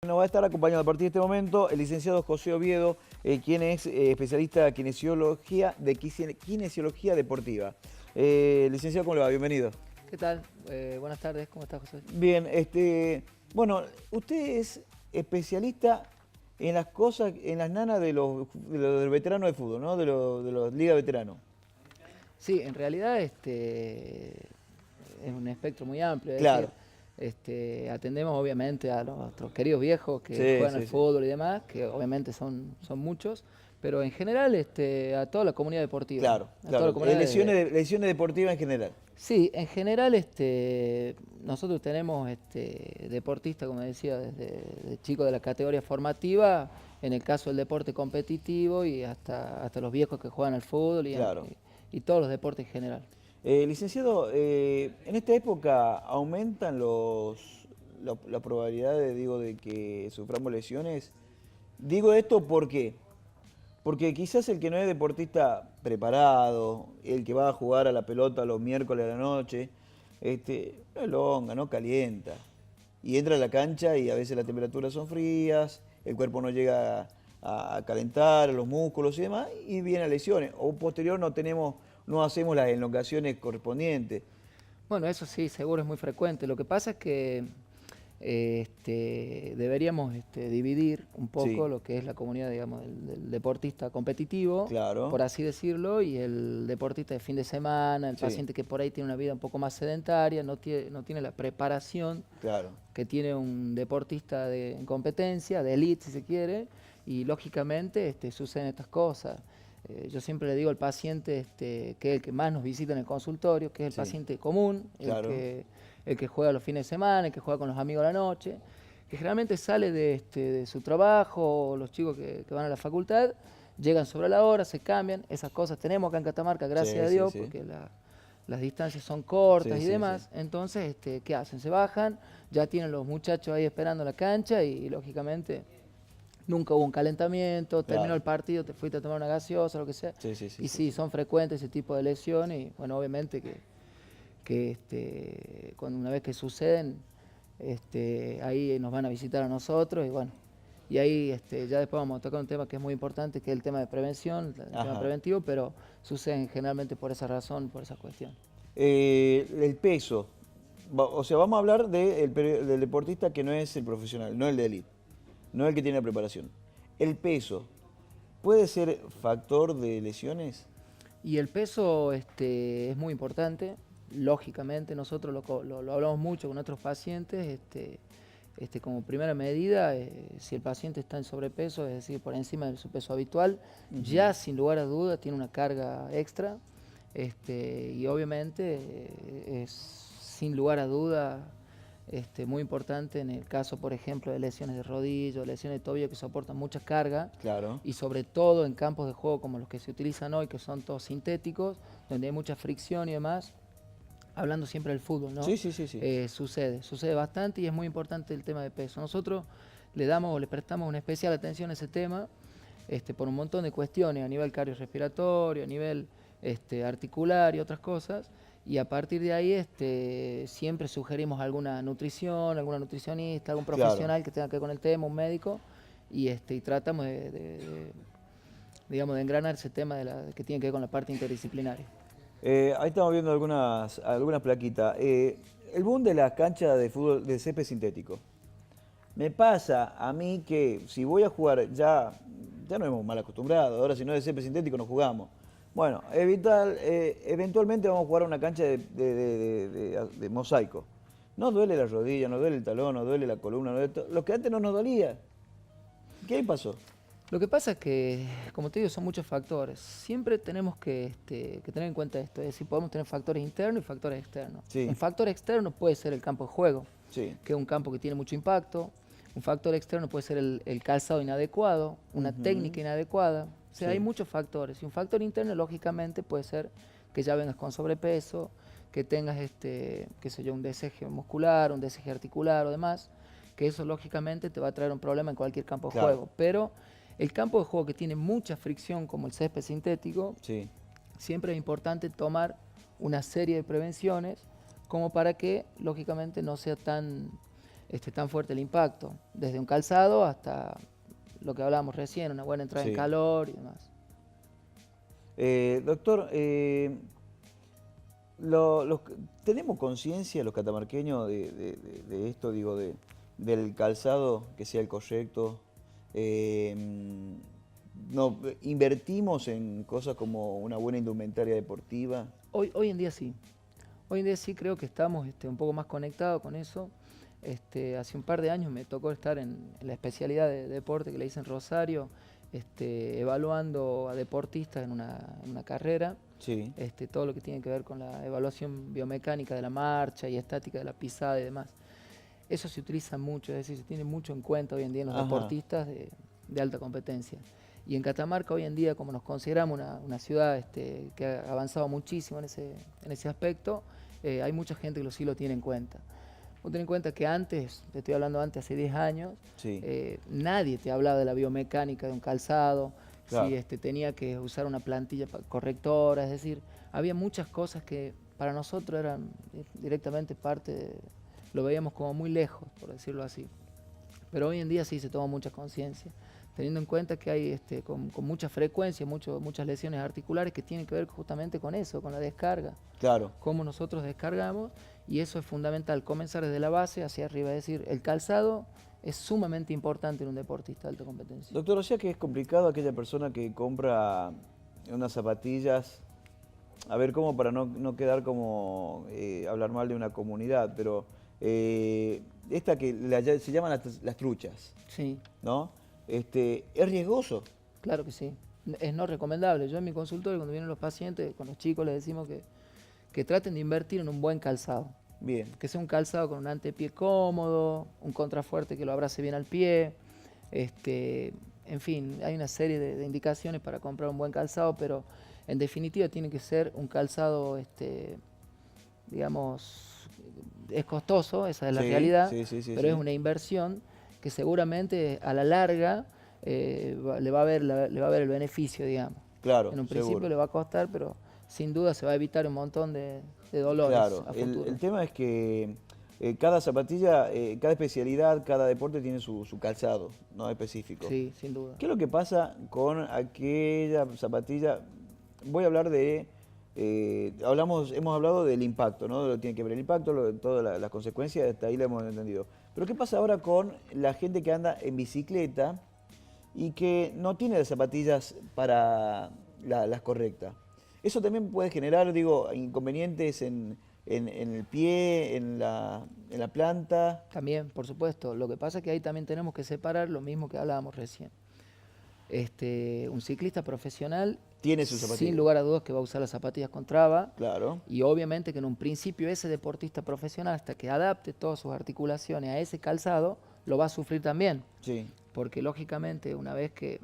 Nos va a estar acompañando a partir de este momento el licenciado José Oviedo, quien es especialista en kinesiología deportiva. Licenciado, ¿cómo le va? Bienvenido. ¿Qué tal? Buenas tardes, ¿cómo estás, José? Bien, bueno, usted es especialista en las cosas, en las nanas de los veteranos de fútbol, ¿no? De los ligas veteranos. Sí, en realidad es un espectro muy amplio, es Claro. decir, atendemos obviamente a nuestros queridos viejos que Sí, juegan al sí, sí. fútbol y demás, que obviamente son muchos, pero en general a toda la comunidad deportiva, Claro, a toda la claro. comunidad Lesiones deportivas en general. Sí, en general nosotros tenemos deportistas, como decía, desde chicos de la categoría formativa, en el caso del deporte competitivo y hasta los viejos que juegan al fútbol Claro. y todos los deportes en general. Licenciado, en esta época aumentan las probabilidades, digo, de que suframos lesiones. Digo esto porque quizás el que no es deportista preparado, el que va a jugar a la pelota los miércoles a la noche, no elonga, no calienta. Y entra a la cancha y a veces las temperaturas son frías, el cuerpo no llega a calentar, los músculos y demás, y vienen lesiones. O posterior no hacemos las elongaciones correspondientes. Bueno, eso sí, seguro es muy frecuente. Lo que pasa es que deberíamos dividir un poco Sí, lo que es la comunidad, digamos, del deportista competitivo, claro, por así decirlo, y el deportista de fin de semana, el sí, paciente que por ahí tiene una vida un poco más sedentaria, no tiene la preparación claro, que tiene un deportista en competencia, de élite si se quiere, y lógicamente suceden estas cosas. Yo siempre le digo al paciente que es el que más nos visita en el consultorio, que es el sí, paciente común, claro, el que juega los fines de semana, el que juega con los amigos a la noche, que generalmente sale de su trabajo, o los chicos que van a la facultad, llegan sobre la hora, se cambian, esas cosas tenemos acá en Catamarca, gracias sí, a sí, Dios, sí, porque las distancias son cortas sí, y sí, sí, demás. Entonces, ¿qué hacen? Se bajan, ya tienen los muchachos ahí esperando la cancha y lógicamente nunca hubo un calentamiento, terminó claro, el partido, te fuiste a tomar una gaseosa, lo que sea. sí, sí, sí, Y sí, sí, sí. son frecuentes ese tipo de lesiones y bueno, obviamente que cuando una vez que suceden, ahí nos van a visitar a nosotros y bueno, y ahí ya después vamos a tocar un tema que es muy importante, que es el tema de prevención, el tema Ajá. preventivo, pero suceden generalmente por esa razón, por esa cuestión. El peso. O sea, vamos a hablar del deportista que no es el profesional, no el de élite, no el que tiene la preparación. El peso, ¿puede ser factor de lesiones? Y el peso es muy importante, lógicamente nosotros lo hablamos mucho con nuestros pacientes, como primera medida, si el paciente está en sobrepeso, es decir, por encima de su peso habitual, Ujú. ya sin lugar a dudas tiene una carga extra, y obviamente es sin lugar a duda muy importante en el caso, por ejemplo, de lesiones de rodillo, lesiones de tobillo que soportan mucha carga Claro, y sobre todo en campos de juego como los que se utilizan hoy, que son todos sintéticos, donde hay mucha fricción y demás, hablando siempre del fútbol, ¿no? sí, sí, sí, sí. Sucede bastante y es muy importante el tema de peso. Nosotros le prestamos una especial atención a ese tema, por un montón de cuestiones, a nivel cardiorrespiratorio, a nivel articular y otras cosas, y a partir de ahí siempre sugerimos alguna nutrición, alguna nutricionista, algún Claro. profesional que tenga que ver con el tema, un médico, y tratamos digamos, de engranar ese tema que tiene que ver con la parte interdisciplinaria. Ahí estamos viendo algunas plaquitas. El boom de las canchas de fútbol de césped sintético. Me pasa a mí que si voy a jugar, ya nos hemos mal acostumbrado, ahora si no es de césped sintético no jugamos. Bueno, eventualmente vamos a jugar a una cancha de mosaico. No duele la rodilla, no duele el talón, no duele la columna, no duele lo que antes no nos dolía. ¿Qué pasó? Lo que pasa es que, como te digo, son muchos factores. Siempre tenemos que tener en cuenta esto, es decir, podemos tener factores internos y factores externos. Un Sí, factor externo puede ser el campo de juego, sí. que es un campo que tiene mucho impacto. Un factor externo puede ser el calzado inadecuado, una Ujú, técnica inadecuada. O sea, hay sí, muchos factores. Y un factor interno, lógicamente, puede ser que ya vengas con sobrepeso, que tengas, qué sé yo, un deseje muscular, un deseje articular o demás, que eso, lógicamente, te va a traer un problema en cualquier campo de claro, juego. Pero el campo de juego que tiene mucha fricción, como el césped sintético, sí. siempre es importante tomar una serie de prevenciones como para que, lógicamente, no sea tan tan fuerte el impacto, desde un calzado hasta lo que hablábamos recién, una buena entrada en Sí. calor y demás. Doctor, ¿tenemos conciencia los catamarqueños de esto, digo, del calzado que sea el correcto? Eh, no, ¿invertimos en cosas como una buena indumentaria deportiva? Hoy en día sí. Hoy en día sí creo que estamos un poco más conectados con eso. Hace un par de años me tocó estar en la especialidad de deporte que le dicen Rosario, evaluando a deportistas en una carrera. Sí. Todo lo que tiene que ver con la evaluación biomecánica de la marcha y estática de la pisada y demás. Eso se utiliza mucho, es decir, se tiene mucho en cuenta hoy en día en los Ajá. deportistas de alta competencia. Y en Catamarca hoy en día, como nos consideramos una ciudad que ha avanzado muchísimo en ese aspecto, hay mucha gente que sí lo tiene en cuenta. Vos ten en cuenta que antes, te estoy hablando antes, hace 10 años, Sí. nadie te hablaba de la biomecánica de un calzado, Claro. si tenía que usar una plantilla correctora, es decir, había muchas cosas que para nosotros eran directamente lo veíamos como muy lejos, por decirlo así. Pero hoy en día sí se toma mucha conciencia, teniendo en cuenta que hay con mucha frecuencia muchas lesiones articulares que tienen que ver justamente con eso, con la descarga. Claro. Cómo nosotros descargamos, y eso es fundamental, comenzar desde la base hacia arriba, es decir, el calzado es sumamente importante en un deportista de alta competencia. Doctor, o sea que es complicado aquella persona que compra unas zapatillas, a ver, como para no quedar como hablar mal de una comunidad, pero esta que se llaman las truchas, Sí, ¿no? Es riesgoso. claro que sí. Es no recomendable. Yo en mi consultorio, cuando vienen los pacientes, con los chicos les decimos que traten de invertir en un buen calzado. Bien. Que sea un calzado con un antepié cómodo, un contrafuerte que lo abrace bien al pie. En fin, hay una serie de indicaciones para comprar un buen calzado, pero en definitiva tiene que ser un calzado, digamos, es costoso, esa es la Sí, realidad, sí, sí, sí, pero sí. es una inversión que seguramente a la larga le va a ver el beneficio, digamos. Claro, En un principio seguro. le va a costar, pero sin duda se va a evitar un montón de dolores Claro, a futuro. el tema es que cada zapatilla, cada especialidad, cada deporte tiene su calzado, ¿no? Específico. Sí, sin duda. ¿Qué es lo que pasa con aquella zapatilla? Voy a hablar hemos hablado del impacto, ¿no? De lo que tiene que ver el impacto, todas las consecuencias, hasta ahí lo hemos entendido. Pero ¿qué pasa ahora con la gente que anda en bicicleta y que no tiene las zapatillas para las correctas? Eso también puede generar, digo, inconvenientes en el pie, en la planta. También, por supuesto. Lo que pasa es que ahí también tenemos que separar lo mismo que hablábamos recién. Un ciclista profesional, Tiene sus sin zapatillas. lugar a dudas que va a usar las zapatillas con traba, Claro. y obviamente que en un principio ese deportista profesional, hasta que adapte todas sus articulaciones a ese calzado, lo va a sufrir también. Sí. Porque lógicamente una vez que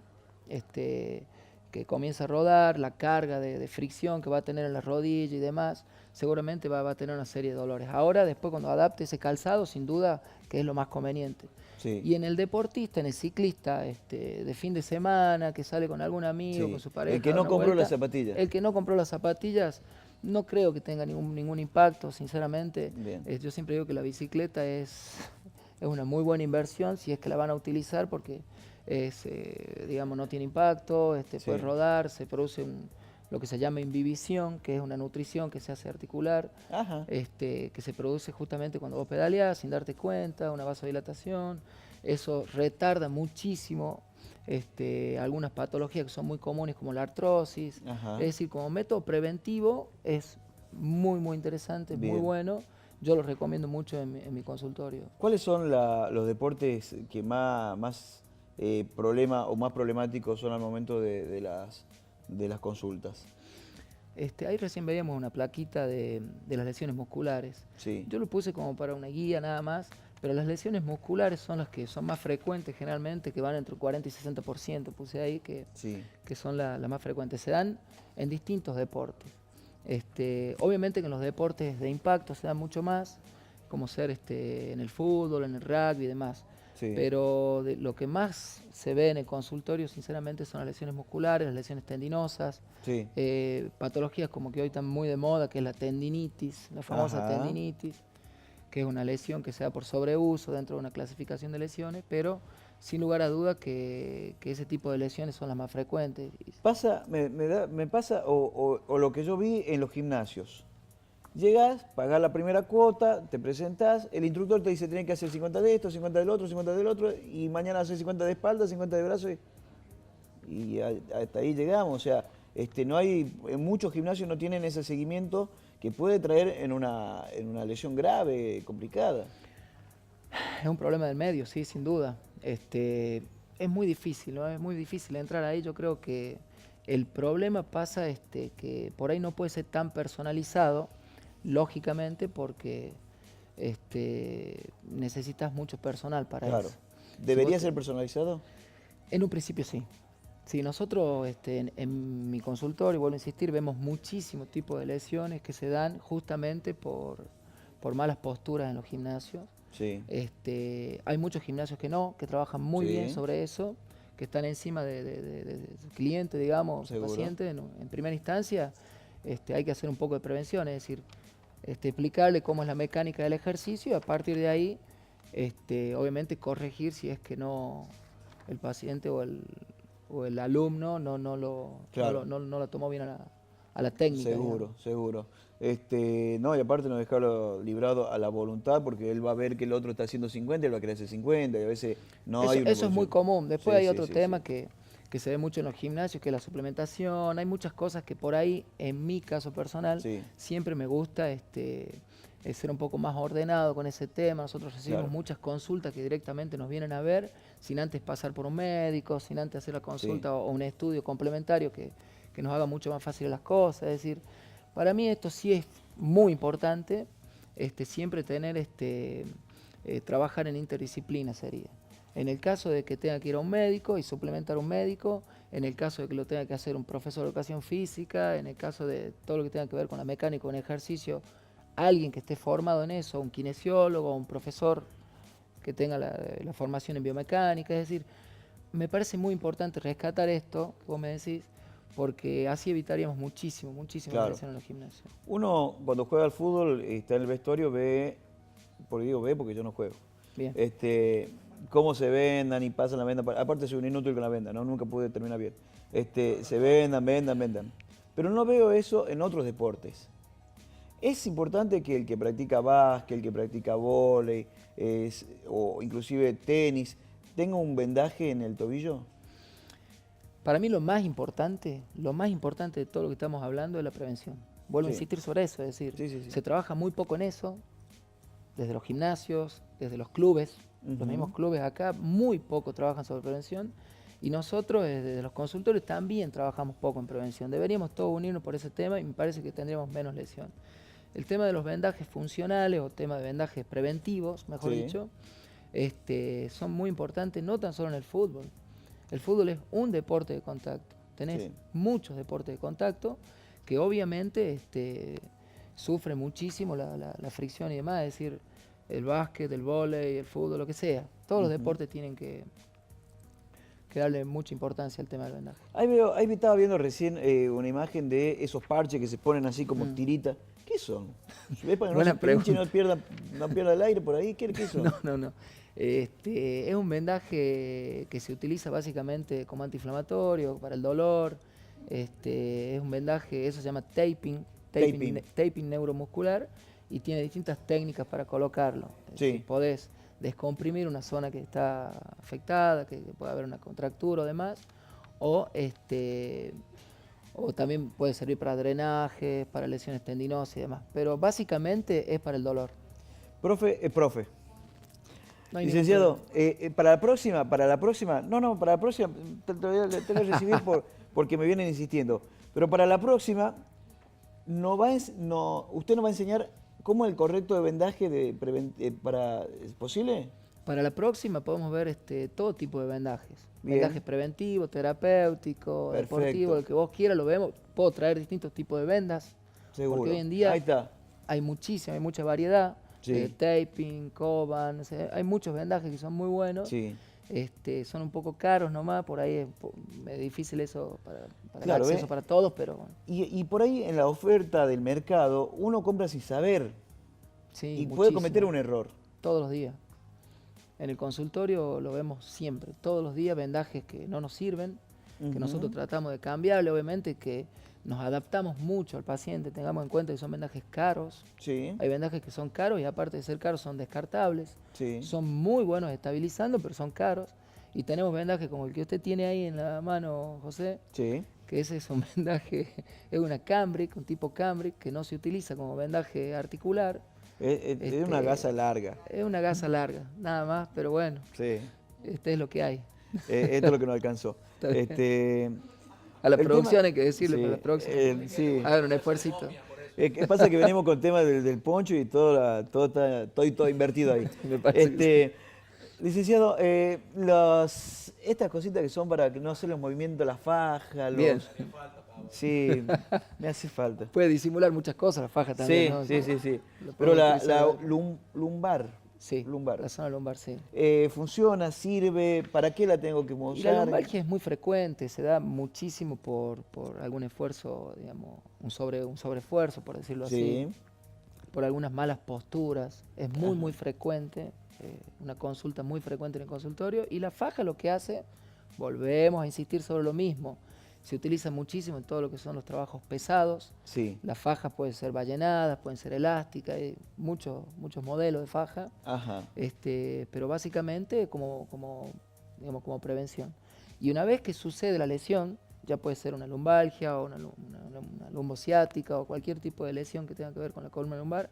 comienza a rodar, la carga de fricción que va a tener en la rodilla y demás, seguramente va a tener una serie de dolores. Ahora, después cuando adapte ese calzado, sin duda que es lo más conveniente. Sí. Y en el deportista, en el ciclista, de fin de semana, que sale con algún amigo, Sí. con su pareja. El que a dar no una compró vuelta, las zapatillas. El que no compró las zapatillas, no creo que tenga ningún impacto, sinceramente. Bien. Yo siempre digo que la bicicleta es una muy buena inversión si es que la van a utilizar, porque digamos, no tiene impacto, Sí. puede rodar, se produce lo que se llama imbibición, que es una nutrición que se hace articular, Ajá. que se produce justamente cuando vos pedaleás sin darte cuenta, una vasodilatación. Eso retarda muchísimo algunas patologías que son muy comunes, como la artrosis. Ajá. Es decir, como método preventivo es muy, muy interesante, muy Bien. bueno. Yo lo recomiendo mucho en mi consultorio. ¿Cuáles son los deportes que más problema o más problemáticos son al momento de las consultas? Ahí recién veíamos una plaquita de las lesiones musculares. Sí. Yo lo puse como para una guía nada más, pero las lesiones musculares son las que son más frecuentes generalmente, que van entre 40 y 60%, puse ahí, Sí. que son las más frecuentes. Se dan en distintos deportes. Obviamente que en los deportes de impacto se dan mucho más, como ser en el fútbol, en el rugby y demás. Sí. Pero lo que más se ve en el consultorio, sinceramente, son las lesiones musculares, las lesiones tendinosas, Sí. patologías como que hoy están muy de moda, que es la tendinitis, la famosa Ajá. tendinitis, que es una lesión que se da por sobreuso dentro de una clasificación de lesiones, pero sin lugar a duda que ese tipo de lesiones son las más frecuentes. Pasa, me pasa, o lo que yo vi en los gimnasios. Llegas, pagás la primera cuota, te presentás, el instructor te dice tenés que hacer 50 de esto, 50 del otro, 50 del otro, y mañana haces 50 de espalda, 50 de brazo, y hasta ahí llegamos. O sea, no hay, en muchos gimnasios no tienen ese seguimiento que puede traer en una lesión complicada. Es un problema del medio, sí, sin duda. Es muy difícil, ¿no? Es muy difícil entrar ahí. Yo creo que el problema pasa que por ahí no puede ser tan personalizado, lógicamente, porque necesitas mucho personal para Claro. eso. ¿Debería ser personalizado? En un principio sí. Sí, nosotros en mi consultorio, vuelvo a insistir, vemos muchísimos tipos de lesiones que se dan justamente por malas posturas en los gimnasios. Sí. Hay muchos gimnasios que trabajan muy bien sobre eso, que están encima de su cliente, digamos, su paciente en primera instancia. Hay que hacer un poco de prevención, es decir, explicarle cómo es la mecánica del ejercicio y a partir de ahí, obviamente corregir si es que no el paciente o el alumno no lo tomó bien a la técnica. Seguro, digamos. seguro. No, y aparte no dejarlo librado a la voluntad, porque él va a ver que el otro está haciendo 50, él va a querer hacer 50, y a veces no hay una Eso es muy común. Después hay otro tema sí. que se ve mucho en los gimnasios, que es la suplementación. Hay muchas cosas que por ahí, en mi caso personal, siempre me gusta ser un poco más ordenado con ese tema. Nosotros recibimos muchas consultas que directamente nos vienen a ver, sin antes pasar por un médico, sin antes hacer la consulta o un estudio complementario que nos haga mucho más fácil las cosas. Es decir, para mí esto sí es muy importante, siempre tener, trabajar en interdisciplina sería. En el caso de que tenga que ir a un médico y suplementar a un médico, en el caso de que lo tenga que hacer un profesor de educación física, en el caso de todo lo que tenga que ver con la mecánica o un ejercicio, alguien que esté formado en eso, un kinesiólogo, un profesor que tenga la formación en biomecánica. Es decir, me parece muy importante rescatar esto que vos me decís, porque así evitaríamos muchísimo lesión en los gimnasios. Uno cuando juega al fútbol, está en el vestuario, ve, porque digo ve porque yo no juego. Bien. Cómo se vendan y pasan la venda. Aparte soy un inútil con la venda, ¿no? Nunca pude terminar bien. Se vendan. Pero no veo eso en otros deportes. Es importante que el que practica básquet, el que practica vóley, o inclusive tenis, tenga un vendaje en el tobillo. Para mí lo más importante de todo lo que estamos hablando es la prevención. Vuelvo a insistir sobre eso, es decir, se trabaja muy poco en eso, desde los gimnasios, desde los clubes, los mismos clubes acá, muy poco trabajan sobre prevención, y nosotros desde los consultorios también trabajamos poco en prevención. Deberíamos todos unirnos por ese tema y me parece que tendríamos menos lesión. El tema de los vendajes funcionales o tema de vendajes preventivos, mejor dicho, son muy importantes, no tan solo en el fútbol. El fútbol es un deporte de contacto. Tenés muchos deportes de contacto que obviamente sufren muchísimo la fricción y demás. Es decir, el básquet, el vóley, el fútbol, lo que sea. Todos los deportes tienen que darle mucha importancia al tema del vendaje. Ahí estaba viendo recién una imagen de esos parches que se ponen así como tiritas. ¿Qué son? ¿Ves para que no se pinche y no pierda el aire por ahí? ¿Qué son? No. Es un vendaje que se utiliza básicamente como antiinflamatorio, para el dolor. Es un vendaje, eso se llama taping neuromuscular, y tiene distintas técnicas para colocarlo. Podés descomprimir una zona que está afectada, que puede haber una contractura o demás, o también puede servir para drenaje, para lesiones tendinosas y demás. Pero básicamente es para el dolor. Profe. No hay Licenciado, para la próxima, para la próxima te voy a recibir porque me vienen insistiendo, pero para la próxima usted nos va a enseñar cómo es el correcto de vendaje ¿es posible? Para la próxima podemos ver todo tipo de vendajes. Bien. Vendajes preventivos, terapéuticos, deportivos, el que vos quieras lo vemos. Puedo traer distintos tipos de vendas. Seguro. Porque hoy en día Ahí está. hay mucha variedad. Taping, Coban, hay muchos vendajes que son muy buenos. Son un poco caros nomás, por ahí es difícil eso para el acceso para todos, pero bueno. Y por ahí en la oferta del mercado uno compra sin saber. Sí, y puede cometer muchísimo. un error. Todos los días. En el consultorio lo vemos siempre, todos los días vendajes que no nos sirven, que nosotros Ujú. tratamos de cambiarle, obviamente que nos adaptamos mucho al paciente, tengamos en cuenta que son vendajes caros, Sí, hay vendajes que son caros y aparte de ser caros son descartables, sí, son muy buenos estabilizando, pero son caros, y tenemos vendajes como el que usted tiene ahí en la mano, José, sí. que ese es un vendaje, es una cambric, un tipo cambric, que no se utiliza como vendaje articular, Es una gasa este, larga. es una gasa larga, nada más, pero bueno, Sí. este es lo que hay. Esto es lo que nos alcanzó. Está bien. Este, A la el tema, producción hay que decirle para sí, la próxima. sí. Hagan un esfuercito. ¿Qué pasa? Que venimos con temas del poncho y todo está todo invertido ahí. Me parece que sí. Este, licenciado, estas cositas que son para que no hacer los movimientos de la faja, Bien. Sí, me hace falta. Puede disimular muchas cosas la faja también, Sí, ¿no? sí, sí, sí. Lo Pero podemos utilizar de varias- lumbar, Sí, lumbar, la zona lumbar, sí. ¿funciona, sirve? ¿Para qué la tengo que Y la usar? lumbalgia es muy frecuente, se da muchísimo por algún esfuerzo, digamos, un sobreesfuerzo, por decirlo así, Sí, por algunas malas posturas. Es muy frecuente, una consulta muy frecuente en el consultorio. Y la faja lo que hace, volvemos a insistir sobre lo mismo, se utiliza muchísimo en todo lo que son los trabajos pesados. sí, Las fajas pueden ser ballenadas, pueden ser elásticas, hay muchos modelos de faja, ajá, pero básicamente digamos, como prevención. Y una vez que sucede la lesión, ya puede ser una lumbalgia o una lumbociática o cualquier tipo de lesión que tenga que ver con la columna lumbar,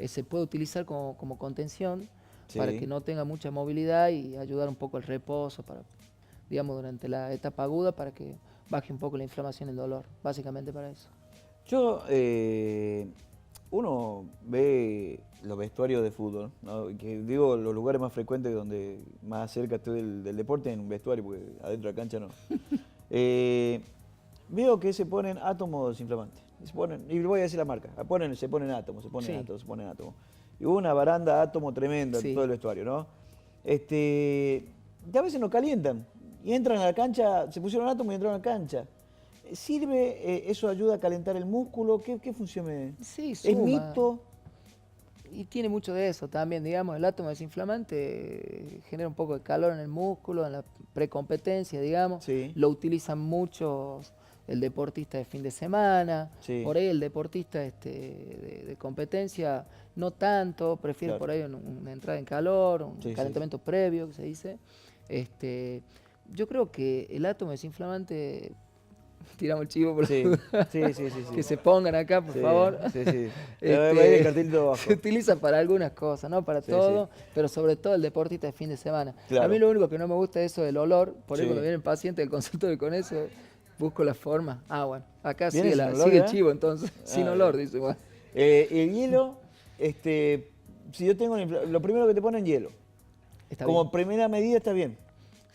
se puede utilizar como contención para que sí. no tenga mucha movilidad y ayudar un poco el reposo, digamos, durante la etapa aguda para que baje un poco la inflamación y el dolor, básicamente para eso. Yo, uno ve los vestuarios de fútbol, ¿no? Que digo, los lugares más frecuentes donde más cerca estoy del deporte en un vestuario, porque adentro de la cancha no. Eh, Veo que se ponen átomos desinflamantes. Se ponen, y voy a decir la marca, se ponen átomos, se ponen Sí, átomos, se ponen átomos. Y hubo una baranda átomo tremenda en todo sí. el vestuario, ¿no? Y a veces no calientan. Y entran a la cancha, se pusieron átomos y entraron a la cancha. ¿Sirve? ¿Eso ayuda a calentar el músculo? ¿Qué función? Sí, ¿Es suma. mito? Y tiene mucho de eso también, digamos, el átomo desinflamante genera un poco de calor en el músculo, en la precompetencia, digamos. Sí, Lo utilizan muchos el deportista de fin de semana, sí, por ahí el deportista de competencia no tanto, prefiere claro. por ahí una entrada en calor, un Sí, sí, calentamiento previo, que se dice. Este, yo creo que el átomo desinflamante, tiramos el chivo por la sí, duda, sí, sí, sí, que sí. se pongan acá, por Sí, favor. sí, sí. Va a ir el cartelito Se abajo. utiliza para algunas cosas, no para Sí, sí. todo, pero sobre todo el deportista de fin de semana. A mí Claro. lo único que no me gusta es eso del olor, por ahí cuando Sí. vienen pacientes del consultorio con eso, busco la forma. Ah, bueno, acá ¿Viene sin olor sigue el ya? chivo entonces, sin Ah, olor, bien. dice, bueno. El hielo, si yo tengo lo primero que te ponen hielo. Está bien. Como primera medida está bien.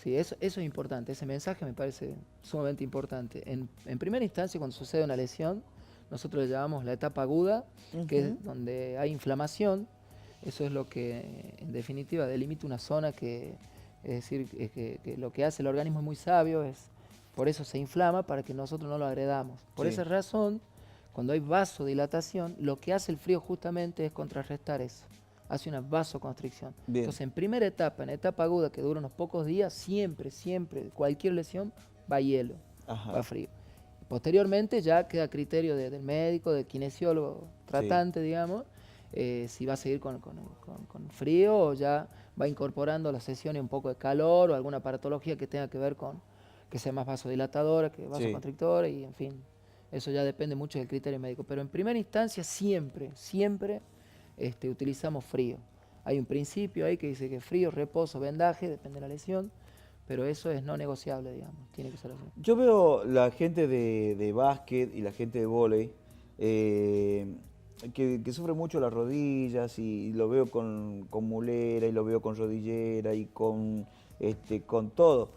Sí, eso es importante, ese mensaje me parece sumamente importante. En primera instancia, cuando sucede una lesión, nosotros le llamamos la etapa aguda, que Ujú. es donde hay inflamación. Eso es lo que, en definitiva, delimita una zona es decir, que lo que hace el organismo es muy sabio, por eso se inflama, para que nosotros no lo agredamos. Por Sí. esa razón, cuando hay vasodilatación, lo que hace el frío justamente es contrarrestar eso. Hace una vasoconstricción. Bien. Entonces, en primera etapa, en etapa aguda, que dura unos pocos días, siempre, cualquier lesión, va hielo, Ajá. va frío. Posteriormente ya queda a criterio del médico, del kinesiólogo tratante, digamos, si va a seguir con frío o ya va incorporando a las sesiones un poco de calor o alguna aparatología que tenga que ver con que sea más vasodilatadora, que vasoconstrictora y en fin, eso ya depende mucho del criterio médico. Pero en primera instancia siempre utilizamos frío. Hay un principio ahí que dice que frío, reposo, vendaje, depende de la lesión, pero eso es no negociable, digamos, tiene que ser así. Yo veo la gente de básquet y la gente de vóley que sufre mucho las rodillas y lo veo con mulera y lo veo con rodillera y con todo.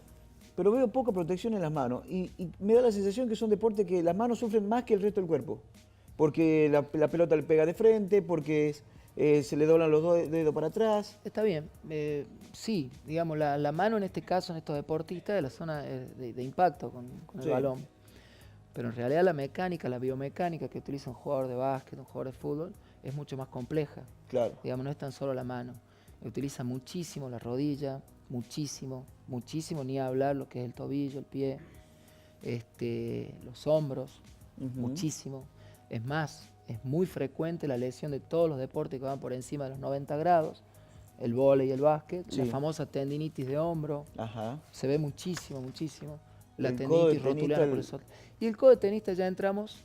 Pero veo poca protección en las manos y me da la sensación que son deportes que las manos sufren más que el resto del cuerpo. Porque la pelota le pega de frente, porque se le doblan los dedos para atrás. Está bien, sí, digamos, la mano en este caso, en estos deportistas, es la zona de impacto con el Sí. balón. Pero en realidad la mecánica, la biomecánica que utiliza un jugador de básquet, un jugador de fútbol, es mucho más compleja. Claro. Digamos, no es tan solo la mano. Utiliza muchísimo la rodilla, muchísimo, ni hablar lo que es el tobillo, el pie, los hombros, muchísimo. Es más, es muy frecuente la lesión de todos los deportes que van por encima de los 90 grados, el vóley y el básquet, la famosa tendinitis de hombro, se ve muchísimo, la tendinitis rotuliana por el sol. Y el codo de tenista ya entramos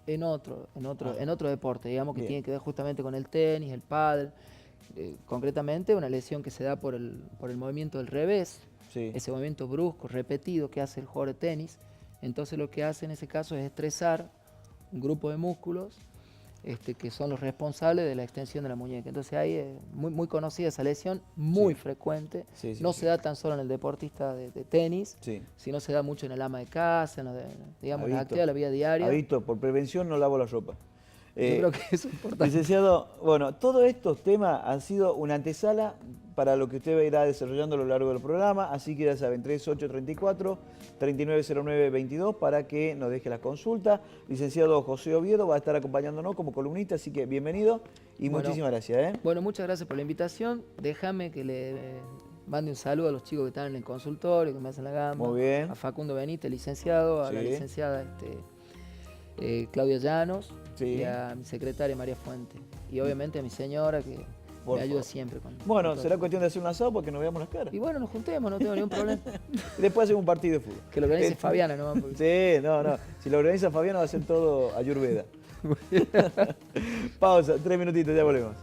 en otro deporte, digamos, que tiene que ver justamente con el tenis, el pádel, concretamente una lesión que se da por el movimiento del revés, ese movimiento brusco, repetido que hace el jugador de tenis. Entonces lo que hace en ese caso es estresar un grupo de músculos que son los responsables de la extensión de la muñeca. Entonces ahí es muy conocida esa lesión, muy frecuente. No se da tan solo en el deportista de tenis, sino se da mucho en el ama de casa, en digamos, en la actividad de la vida diaria. Habito, por prevención no lavo la ropa. Yo creo que eso es importante. Licenciado, bueno, todos estos temas han sido una antesala para lo que usted irá desarrollando a lo largo del programa, así que ya saben, 3834-390922 para que nos deje la consulta. Licenciado José Oviedo va a estar acompañándonos como columnista, así que bienvenido y muchísimas gracias. Bueno, muchas gracias por la invitación. Déjame que le mande un saludo a los chicos que están en el consultorio, que me hacen la gamba. Muy bien. A Facundo Benítez, licenciado, a la licenciada Claudia Llanos y a mi secretaria María Fuente. Y obviamente a mi señora que me ayuda siempre. Bueno, será cuestión de hacer un asado porque nos veamos las caras. Y bueno, nos juntemos, no tengo ningún problema. Y después hacemos un partido de fútbol. Que lo organice Fabiana nomás. Sí, no. Si lo organiza Fabiana va a ser todo Ayurveda. Pausa, 3 minutitos, ya volvemos.